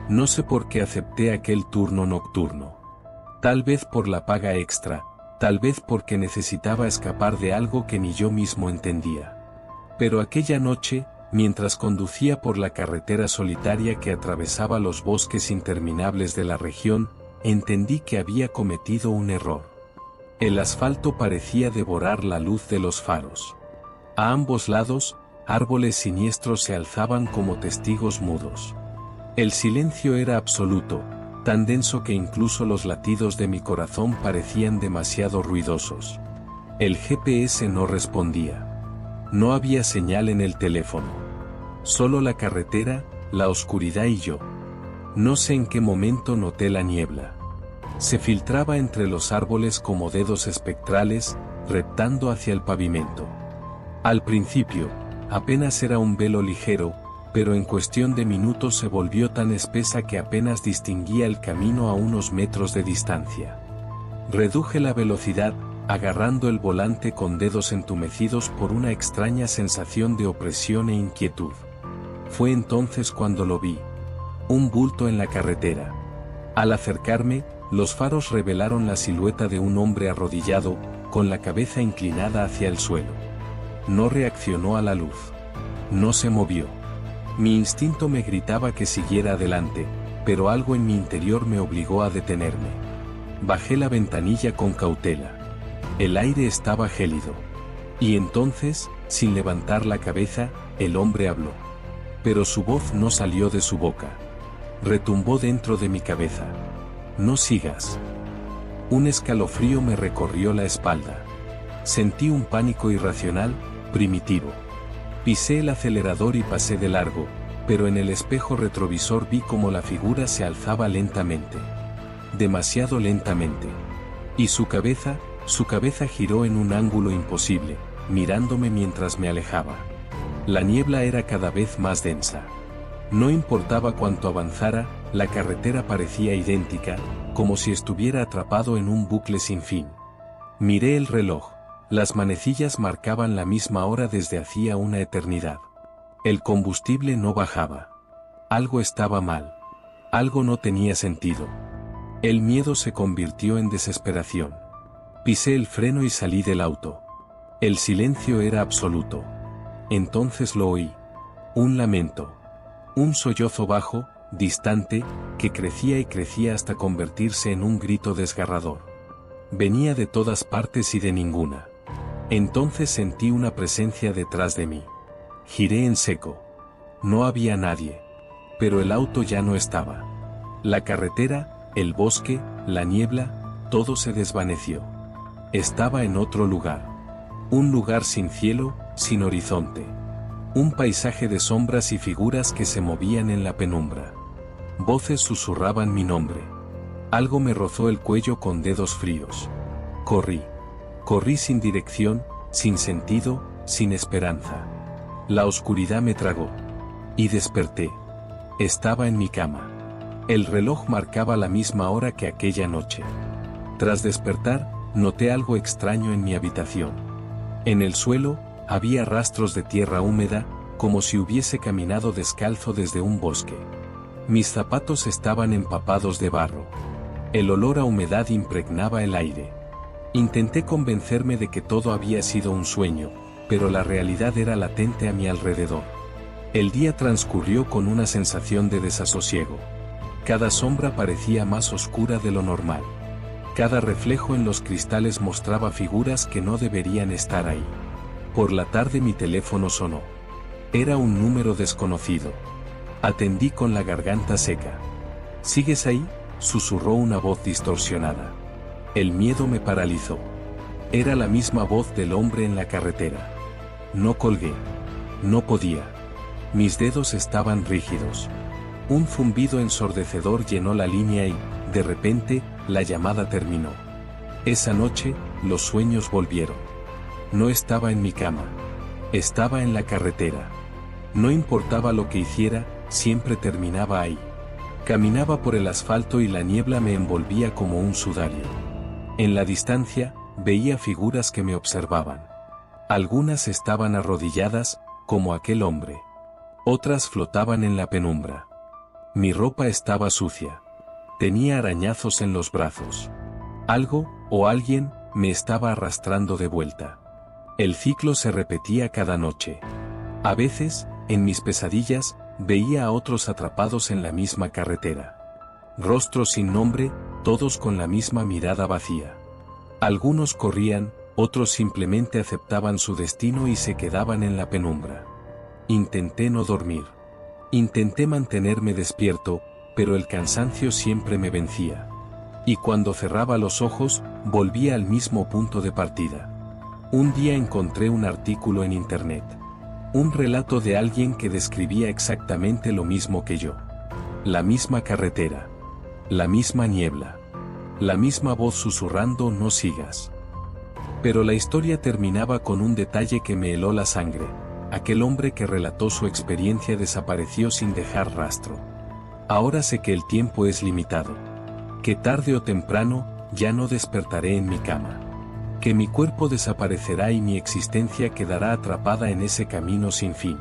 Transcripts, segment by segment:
No sé por qué acepté aquel turno nocturno. Tal vez por la paga extra, tal vez porque necesitaba escapar de algo que ni yo mismo entendía. Pero aquella noche, mientras conducía por la carretera solitaria que atravesaba los bosques interminables de la región, entendí que había cometido un error. El asfalto parecía devorar la luz de los faros. A ambos lados, árboles siniestros se alzaban como testigos mudos. El silencio era absoluto, tan denso que incluso los latidos de mi corazón parecían demasiado ruidosos. El GPS no respondía. No había señal en el teléfono. Solo la carretera, la oscuridad y yo. No sé en qué momento noté la niebla. Se filtraba entre los árboles como dedos espectrales, reptando hacia el pavimento. Al principio, apenas era un velo ligero, pero en cuestión de minutos se volvió tan espesa que apenas distinguía el camino a unos metros de distancia. Reduje la velocidad, agarrando el volante con dedos entumecidos por una extraña sensación de opresión e inquietud. Fue entonces cuando lo vi. Un bulto en la carretera. Al acercarme, los faros revelaron la silueta de un hombre arrodillado, con la cabeza inclinada hacia el suelo. No reaccionó a la luz. No se movió. Mi instinto me gritaba que siguiera adelante, pero algo en mi interior me obligó a detenerme. Bajé la ventanilla con cautela. El aire estaba gélido. Y entonces, sin levantar la cabeza, el hombre habló. Pero su voz no salió de su boca. Retumbó dentro de mi cabeza. No sigas. Un escalofrío me recorrió la espalda. Sentí un pánico irracional, primitivo. Pisé el acelerador y pasé de largo, pero en el espejo retrovisor vi cómo la figura se alzaba lentamente. Demasiado lentamente. Y su cabeza giró en un ángulo imposible, mirándome mientras me alejaba. La niebla era cada vez más densa. No importaba cuánto avanzara, la carretera parecía idéntica, como si estuviera atrapado en un bucle sin fin. Miré el reloj. Las manecillas marcaban la misma hora desde hacía una eternidad. El combustible no bajaba. Algo estaba mal. Algo no tenía sentido. El miedo se convirtió en desesperación. Pisé el freno y salí del auto. El silencio era absoluto. Entonces lo oí. Un lamento. Un sollozo bajo, distante, que crecía y crecía hasta convertirse en un grito desgarrador. Venía de todas partes y de ninguna. Entonces sentí una presencia detrás de mí. Giré en seco. No había nadie. Pero el auto ya no estaba. La carretera, el bosque, la niebla, todo se desvaneció. Estaba en otro lugar. Un lugar sin cielo, sin horizonte. Un paisaje de sombras y figuras que se movían en la penumbra. Voces susurraban mi nombre. Algo me rozó el cuello con dedos fríos. Corrí. Corrí sin dirección, sin sentido, sin esperanza. La oscuridad me tragó. Y desperté. Estaba en mi cama. El reloj marcaba la misma hora que aquella noche. Tras despertar, noté algo extraño en mi habitación. En el suelo, había rastros de tierra húmeda, como si hubiese caminado descalzo desde un bosque. Mis zapatos estaban empapados de barro. El olor a humedad impregnaba el aire. Intenté convencerme de que todo había sido un sueño, pero la realidad era latente a mi alrededor. El día transcurrió con una sensación de desasosiego. Cada sombra parecía más oscura de lo normal. Cada reflejo en los cristales mostraba figuras que no deberían estar ahí. Por la tarde mi teléfono sonó. Era un número desconocido. Atendí con la garganta seca. ¿Sigues ahí?, susurró una voz distorsionada. El miedo me paralizó. Era la misma voz del hombre en la carretera. No colgué. No podía. Mis dedos estaban rígidos. Un zumbido ensordecedor llenó la línea y, de repente, la llamada terminó. Esa noche, los sueños volvieron. No estaba en mi cama. Estaba en la carretera. No importaba lo que hiciera, siempre terminaba ahí. Caminaba por el asfalto y la niebla me envolvía como un sudario. En la distancia, veía figuras que me observaban. Algunas estaban arrodilladas, como aquel hombre. Otras flotaban en la penumbra. Mi ropa estaba sucia. Tenía arañazos en los brazos. Algo, o alguien, me estaba arrastrando de vuelta. El ciclo se repetía cada noche. A veces, en mis pesadillas, veía a otros atrapados en la misma carretera. Rostros sin nombre, todos con la misma mirada vacía. Algunos corrían, otros simplemente aceptaban su destino y se quedaban en la penumbra. Intenté no dormir. Intenté mantenerme despierto, pero el cansancio siempre me vencía. Y cuando cerraba los ojos, volvía al mismo punto de partida. Un día encontré un artículo en internet. Un relato de alguien que describía exactamente lo mismo que yo. La misma carretera. La misma niebla. La misma voz susurrando no sigas. Pero la historia terminaba con un detalle que me heló la sangre. Aquel hombre que relató su experiencia desapareció sin dejar rastro. Ahora sé que el tiempo es limitado. Que tarde o temprano, ya no despertaré en mi cama. Que mi cuerpo desaparecerá y mi existencia quedará atrapada en ese camino sin fin.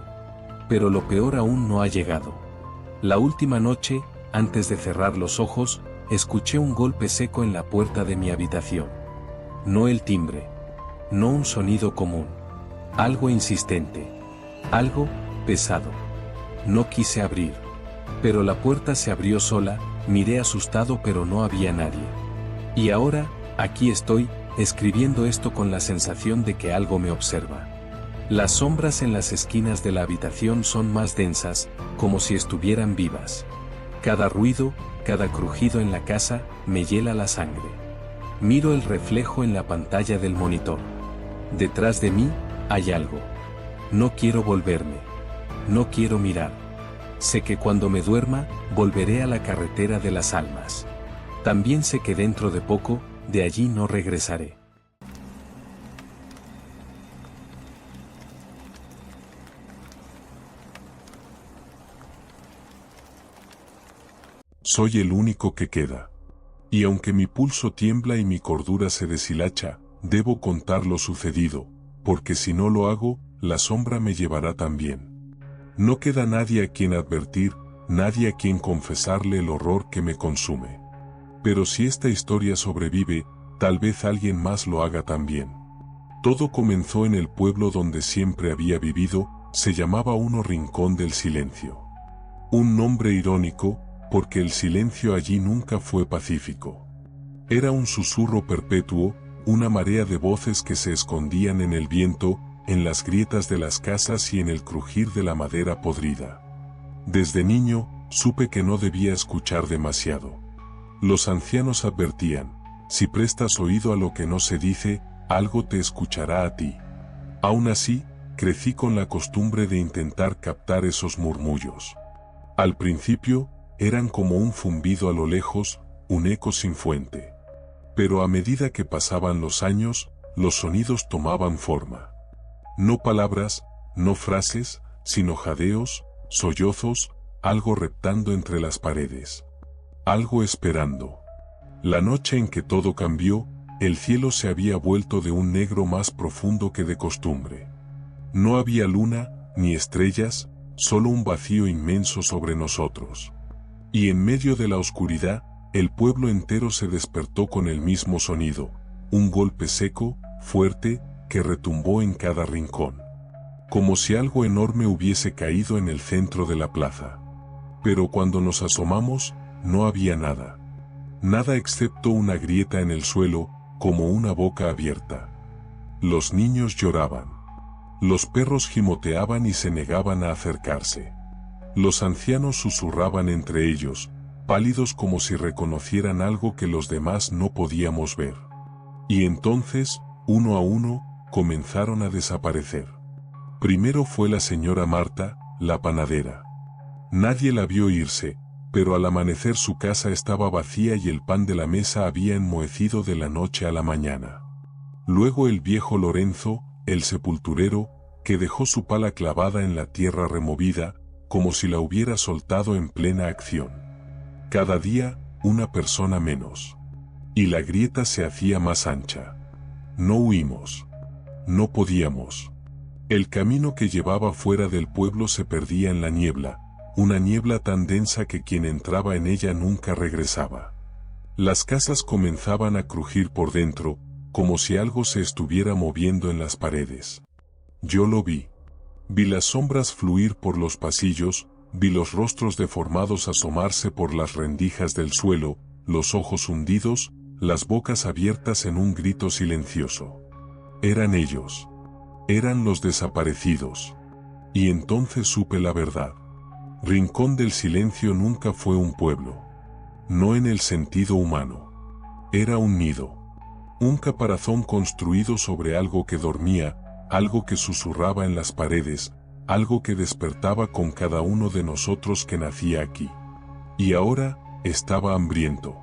Pero lo peor aún no ha llegado. La última noche, antes de cerrar los ojos, escuché un golpe seco en la puerta de mi habitación. No el timbre. No un sonido común. Algo insistente. Algo pesado. No quise abrir. Pero la puerta se abrió sola, miré asustado pero no había nadie. Y ahora, aquí estoy, escribiendo esto con la sensación de que algo me observa. Las sombras en las esquinas de la habitación son más densas, como si estuvieran vivas. Cada ruido, cada crujido en la casa, me hiela la sangre. Miro el reflejo en la pantalla del monitor. Detrás de mí, hay algo. No quiero volverme. No quiero mirar. Sé que cuando me duerma, volveré a la carretera de las almas. También sé que dentro de poco, de allí no regresaré. Soy el único que queda. Y aunque mi pulso tiembla y mi cordura se deshilacha, debo contar lo sucedido, porque si no lo hago, la sombra me llevará también. No queda nadie a quien advertir, nadie a quien confesarle el horror que me consume. Pero si esta historia sobrevive, tal vez alguien más lo haga también. Todo comenzó en el pueblo donde siempre había vivido, se llamaba Uno Rincón del Silencio. Un nombre irónico, porque el silencio allí nunca fue pacífico. Era un susurro perpetuo, una marea de voces que se escondían en el viento, en las grietas de las casas y en el crujir de la madera podrida. Desde niño, supe que no debía escuchar demasiado. Los ancianos advertían, si prestas oído a lo que no se dice, algo te escuchará a ti. Aún así, crecí con la costumbre de intentar captar esos murmullos. Al principio, eran como un zumbido a lo lejos, un eco sin fuente. Pero a medida que pasaban los años, los sonidos tomaban forma. No palabras, no frases, sino jadeos, sollozos, algo reptando entre las paredes. Algo esperando. La noche en que todo cambió, el cielo se había vuelto de un negro más profundo que de costumbre. No había luna, ni estrellas, solo un vacío inmenso sobre nosotros. Y en medio de la oscuridad, el pueblo entero se despertó con el mismo sonido, un golpe seco, fuerte, que retumbó en cada rincón. Como si algo enorme hubiese caído en el centro de la plaza. Pero cuando nos asomamos, no había nada. Nada excepto una grieta en el suelo, como una boca abierta. Los niños lloraban. Los perros gimoteaban y se negaban a acercarse. Los ancianos susurraban entre ellos, pálidos como si reconocieran algo que los demás no podíamos ver. Y entonces, uno a uno, comenzaron a desaparecer. Primero fue la señora Marta, la panadera. Nadie la vio irse, pero al amanecer su casa estaba vacía y el pan de la mesa había enmohecido de la noche a la mañana. Luego el viejo Lorenzo, el sepulturero, que dejó su pala clavada en la tierra removida, como si la hubiera soltado en plena acción. Cada día, una persona menos. Y la grieta se hacía más ancha. No huimos. No podíamos. El camino que llevaba fuera del pueblo se perdía en la niebla, una niebla tan densa que quien entraba en ella nunca regresaba. Las casas comenzaban a crujir por dentro, como si algo se estuviera moviendo en las paredes. Yo lo vi. Vi las sombras fluir por los pasillos, vi los rostros deformados asomarse por las rendijas del suelo, los ojos hundidos, las bocas abiertas en un grito silencioso. Eran ellos. Eran los desaparecidos. Y entonces supe la verdad. Rincón del Silencio nunca fue un pueblo. No en el sentido humano. Era un nido. Un caparazón construido sobre algo que dormía, algo que susurraba en las paredes, algo que despertaba con cada uno de nosotros que nacía aquí. Y ahora, estaba hambriento.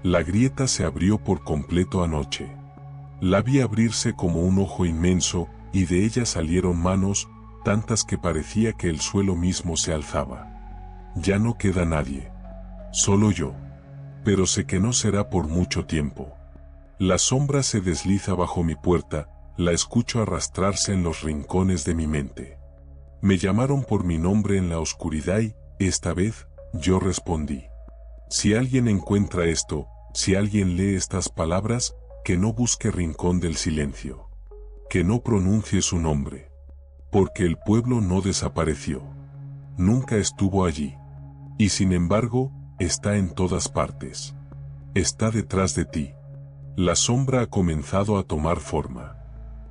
La grieta se abrió por completo anoche. La vi abrirse como un ojo inmenso, y de ella salieron manos, tantas que parecía que el suelo mismo se alzaba. Ya no queda nadie. Solo yo. Pero sé que no será por mucho tiempo. La sombra se desliza bajo mi puerta, la escucho arrastrarse en los rincones de mi mente. Me llamaron por mi nombre en la oscuridad y, esta vez, yo respondí. Si alguien encuentra esto, si alguien lee estas palabras, que no busque Rincón del Silencio. Que no pronuncie su nombre. Porque el pueblo no desapareció. Nunca estuvo allí. Y sin embargo, está en todas partes. Está detrás de ti. La sombra ha comenzado a tomar forma.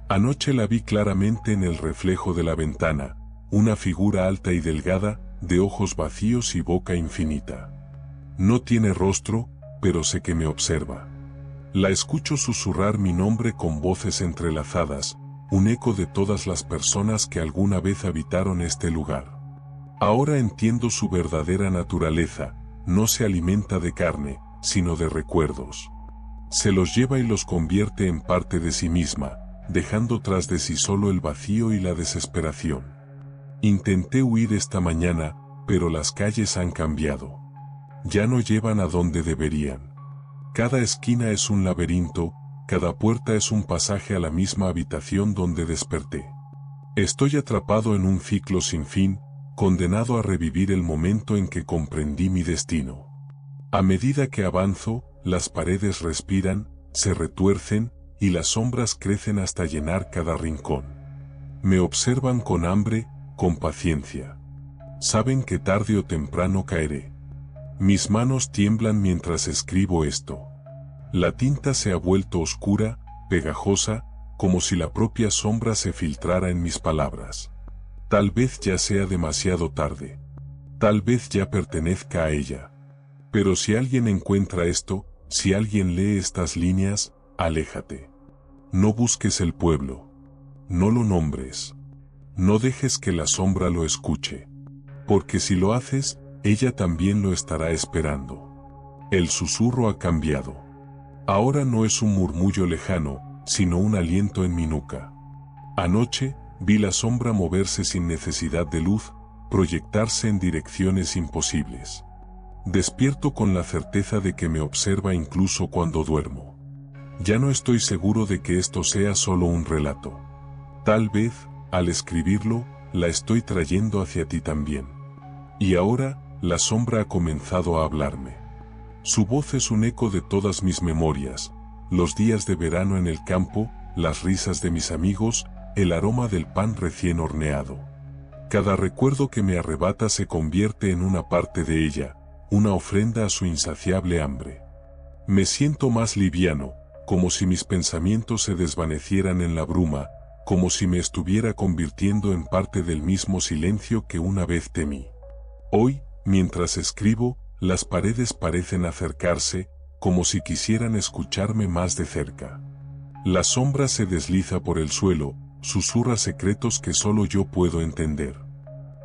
Anoche la vi claramente en el reflejo de la ventana, una figura alta y delgada, de ojos vacíos y boca infinita. No tiene rostro, pero sé que me observa. La escucho susurrar mi nombre con voces entrelazadas, un eco de todas las personas que alguna vez habitaron este lugar. Ahora entiendo su verdadera naturaleza, no se alimenta de carne, sino de recuerdos. Se los lleva y los convierte en parte de sí misma, dejando tras de sí solo el vacío y la desesperación. Intenté huir esta mañana, pero las calles han cambiado. Ya no llevan a donde deberían. Cada esquina es un laberinto, cada puerta es un pasaje a la misma habitación donde desperté. Estoy atrapado en un ciclo sin fin, condenado a revivir el momento en que comprendí mi destino. A medida que avanzo, las paredes respiran, se retuercen, y las sombras crecen hasta llenar cada rincón. Me observan con hambre, con paciencia. Saben que tarde o temprano caeré. Mis manos tiemblan mientras escribo esto. La tinta se ha vuelto oscura, pegajosa, como si la propia sombra se filtrara en mis palabras. Tal vez ya sea demasiado tarde. Tal vez ya pertenezca a ella. Pero si alguien encuentra esto, si alguien lee estas líneas, aléjate. No busques el pueblo. No lo nombres. No dejes que la sombra lo escuche. Porque si lo haces, ella también lo estará esperando. El susurro ha cambiado. Ahora no es un murmullo lejano, sino un aliento en mi nuca. Anoche, vi la sombra moverse sin necesidad de luz, proyectarse en direcciones imposibles. Despierto con la certeza de que me observa incluso cuando duermo. Ya no estoy seguro de que esto sea solo un relato. Tal vez, al escribirlo, la estoy trayendo hacia ti también. Y ahora, la sombra ha comenzado a hablarme. Su voz es un eco de todas mis memorias, los días de verano en el campo, las risas de mis amigos, el aroma del pan recién horneado. Cada recuerdo que me arrebata se convierte en una parte de ella, una ofrenda a su insaciable hambre. Me siento más liviano, como si mis pensamientos se desvanecieran en la bruma, como si me estuviera convirtiendo en parte del mismo silencio que una vez temí. Hoy, mientras escribo, las paredes parecen acercarse, como si quisieran escucharme más de cerca. La sombra se desliza por el suelo, susurra secretos que solo yo puedo entender.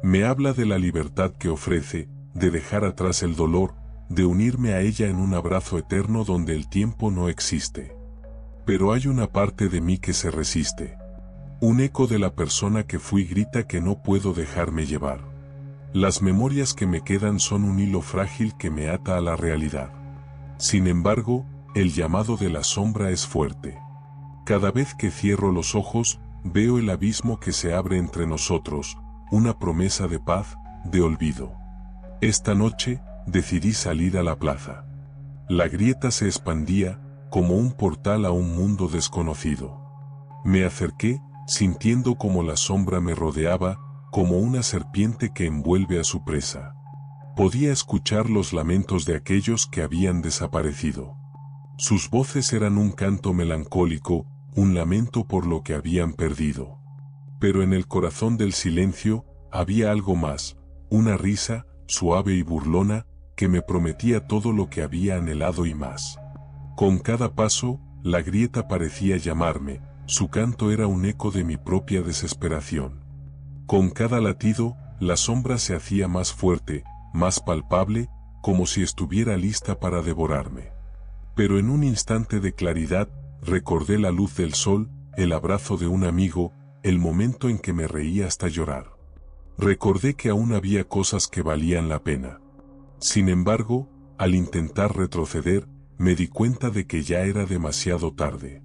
Me habla de la libertad que ofrece, de dejar atrás el dolor, de unirme a ella en un abrazo eterno donde el tiempo no existe. Pero hay una parte de mí que se resiste. Un eco de la persona que fui grita que no puedo dejarme llevar. Las memorias que me quedan son un hilo frágil que me ata a la realidad. Sin embargo, el llamado de la sombra es fuerte. Cada vez que cierro los ojos, veo el abismo que se abre entre nosotros, una promesa de paz, de olvido. Esta noche, decidí salir a la plaza. La grieta se expandía, como un portal a un mundo desconocido. Me acerqué, sintiendo como la sombra me rodeaba, como una serpiente que envuelve a su presa. Podía escuchar los lamentos de aquellos que habían desaparecido. Sus voces eran un canto melancólico, un lamento por lo que habían perdido. Pero en el corazón del silencio, había algo más, una risa, suave y burlona, que me prometía todo lo que había anhelado y más. Con cada paso, la grieta parecía llamarme, su canto era un eco de mi propia desesperación. Con cada latido, la sombra se hacía más fuerte, más palpable, como si estuviera lista para devorarme. Pero en un instante de claridad, recordé la luz del sol, el abrazo de un amigo, el momento en que me reí hasta llorar. Recordé que aún había cosas que valían la pena. Sin embargo, al intentar retroceder, me di cuenta de que ya era demasiado tarde.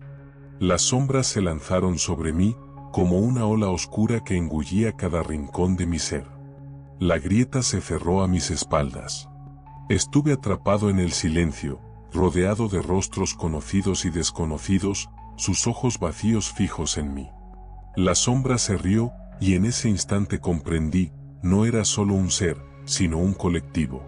Las sombras se lanzaron sobre mí, como una ola oscura que engullía cada rincón de mi ser. La grieta se cerró a mis espaldas. Estuve atrapado en el silencio, rodeado de rostros conocidos y desconocidos, sus ojos vacíos fijos en mí. La sombra se rió, y en ese instante comprendí, no era solo un ser, sino un colectivo.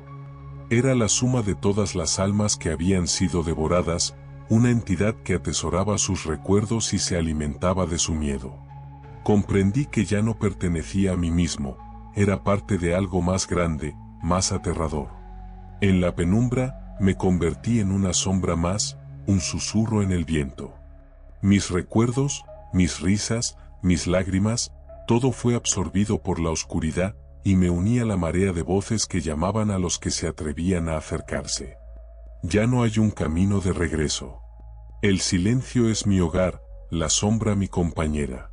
Era la suma de todas las almas que habían sido devoradas, una entidad que atesoraba sus recuerdos y se alimentaba de su miedo. Comprendí que ya no pertenecía a mí mismo, era parte de algo más grande, más aterrador. En la penumbra, me convertí en una sombra más, un susurro en el viento. Mis recuerdos, mis risas, mis lágrimas, todo fue absorbido por la oscuridad, y me uní a la marea de voces que llamaban a los que se atrevían a acercarse. Ya no hay un camino de regreso. El silencio es mi hogar, la sombra mi compañera.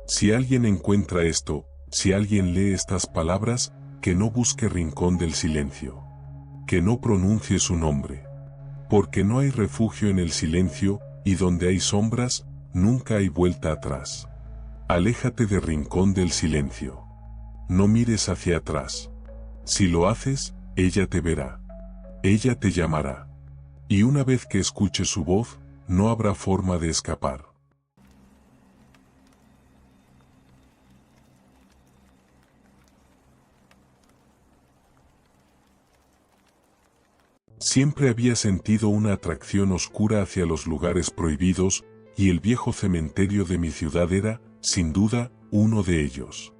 Si alguien encuentra esto, si alguien lee estas palabras, que no busque rincón del silencio. Que no pronuncie su nombre. Porque no hay refugio en el silencio, y donde hay sombras, nunca hay vuelta atrás. Aléjate de rincón del silencio. No mires hacia atrás. Si lo haces, ella te verá. Ella te llamará. Y una vez que escuches su voz, no habrá forma de escapar. Siempre había sentido una atracción oscura hacia los lugares prohibidos, y el viejo cementerio de mi ciudad era, sin duda, uno de ellos.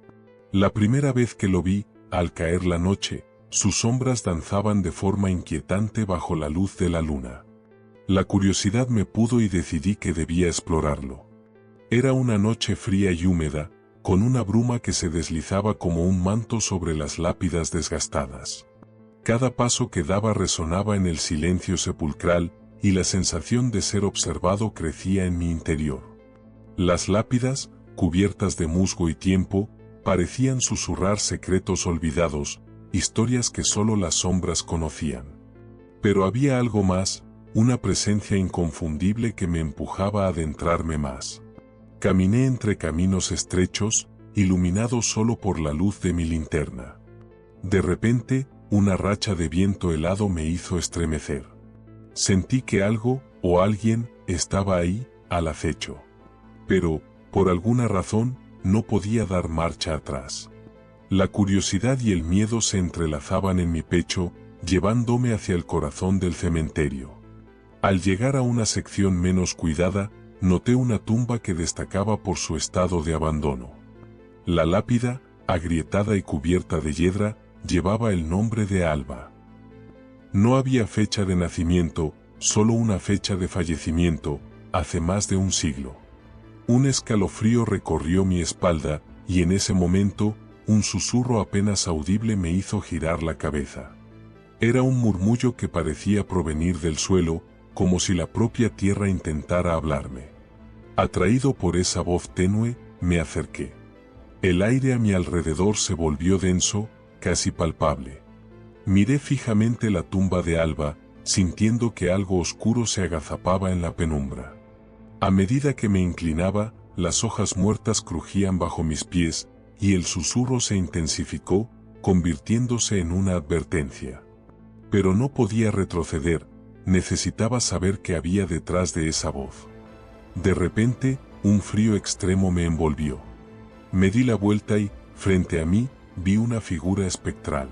La primera vez que lo vi, al caer la noche, sus sombras danzaban de forma inquietante bajo la luz de la luna. La curiosidad me pudo y decidí que debía explorarlo. Era una noche fría y húmeda, con una bruma que se deslizaba como un manto sobre las lápidas desgastadas. Cada paso que daba resonaba en el silencio sepulcral, y la sensación de ser observado crecía en mi interior. Las lápidas, cubiertas de musgo y tiempo, parecían susurrar secretos olvidados, historias que solo las sombras conocían. Pero había algo más, una presencia inconfundible que me empujaba a adentrarme más. Caminé entre caminos estrechos, iluminados solo por la luz de mi linterna. De repente, una racha de viento helado me hizo estremecer. Sentí que algo, o alguien, estaba ahí, al acecho. Pero, por alguna razón, no podía dar marcha atrás. La curiosidad y el miedo se entrelazaban en mi pecho, llevándome hacia el corazón del cementerio. Al llegar a una sección menos cuidada, noté una tumba que destacaba por su estado de abandono. La lápida, agrietada y cubierta de hiedra, llevaba el nombre de Alba. No había fecha de nacimiento, solo una fecha de fallecimiento, hace más de un siglo. Un escalofrío recorrió mi espalda, y en ese momento, un susurro apenas audible me hizo girar la cabeza. Era un murmullo que parecía provenir del suelo, como si la propia tierra intentara hablarme. Atraído por esa voz tenue, me acerqué. El aire a mi alrededor se volvió denso, casi palpable. Miré fijamente la tumba de Alba, sintiendo que algo oscuro se agazapaba en la penumbra. A medida que me inclinaba, las hojas muertas crujían bajo mis pies, y el susurro se intensificó, convirtiéndose en una advertencia. Pero no podía retroceder, necesitaba saber qué había detrás de esa voz. De repente, un frío extremo me envolvió. Me di la vuelta y, frente a mí, vi una figura espectral.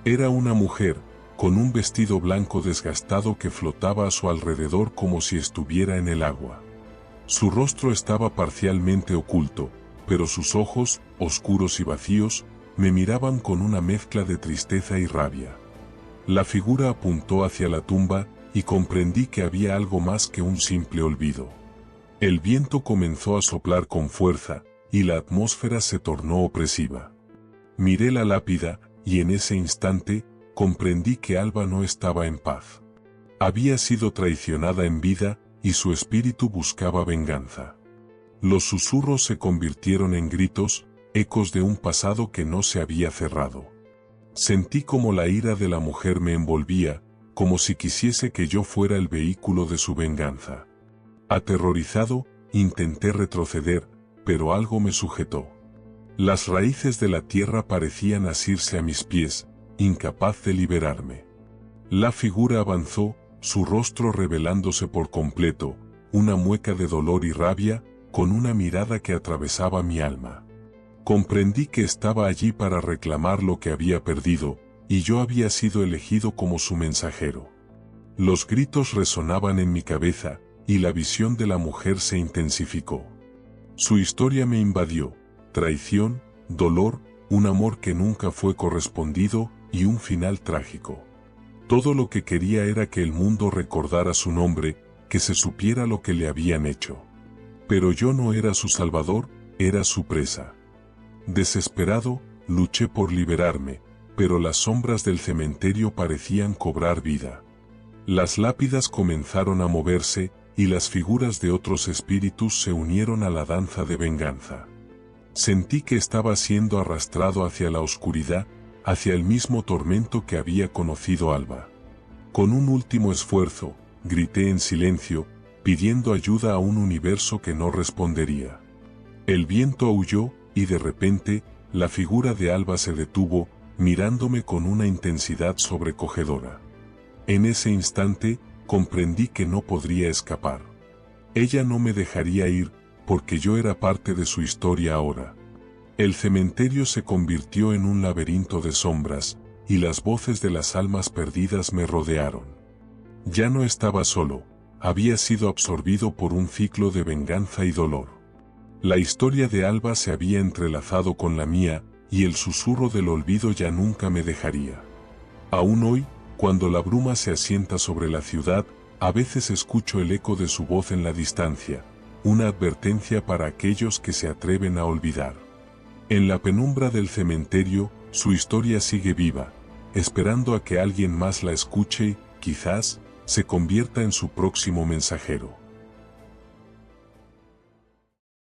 Era una mujer, con un vestido blanco desgastado que flotaba a su alrededor como si estuviera en el agua. Su rostro estaba parcialmente oculto, pero sus ojos, oscuros y vacíos, me miraban con una mezcla de tristeza y rabia. La figura apuntó hacia la tumba y comprendí que había algo más que un simple olvido. El viento comenzó a soplar con fuerza, y la atmósfera se tornó opresiva. Miré la lápida, y en ese instante, comprendí que Alba no estaba en paz. Había sido traicionada en vida, y su espíritu buscaba venganza. Los susurros se convirtieron en gritos, ecos de un pasado que no se había cerrado. Sentí como la ira de la mujer me envolvía, como si quisiese que yo fuera el vehículo de su venganza. Aterrorizado, intenté retroceder, pero algo me sujetó. Las raíces de la tierra parecían asirse a mis pies, incapaz de liberarme. La figura avanzó, su rostro revelándose por completo, una mueca de dolor y rabia, con una mirada que atravesaba mi alma. Comprendí que estaba allí para reclamar lo que había perdido, y yo había sido elegido como su mensajero. Los gritos resonaban en mi cabeza, y la visión de la mujer se intensificó. Su historia me invadió, traición, dolor, un amor que nunca fue correspondido, y un final trágico. Todo lo que quería era que el mundo recordara su nombre, que se supiera lo que le habían hecho. Pero yo no era su salvador, era su presa. Desesperado, luché por liberarme, pero las sombras del cementerio parecían cobrar vida. Las lápidas comenzaron a moverse, y las figuras de otros espíritus se unieron a la danza de venganza. Sentí que estaba siendo arrastrado hacia la oscuridad, hacia el mismo tormento que había conocido Alba. Con un último esfuerzo, grité en silencio, pidiendo ayuda a un universo que no respondería. El viento aulló, y de repente, la figura de Alba se detuvo, mirándome con una intensidad sobrecogedora. En ese instante, comprendí que no podría escapar. Ella no me dejaría ir, porque yo era parte de su historia ahora. El cementerio se convirtió en un laberinto de sombras, y las voces de las almas perdidas me rodearon. Ya no estaba solo, había sido absorbido por un ciclo de venganza y dolor. La historia de Alba se había entrelazado con la mía, y el susurro del olvido ya nunca me dejaría. Aún hoy, cuando la bruma se asienta sobre la ciudad, a veces escucho el eco de su voz en la distancia, una advertencia para aquellos que se atreven a olvidar. En la penumbra del cementerio, su historia sigue viva, esperando a que alguien más la escuche y, quizás, se convierta en su próximo mensajero.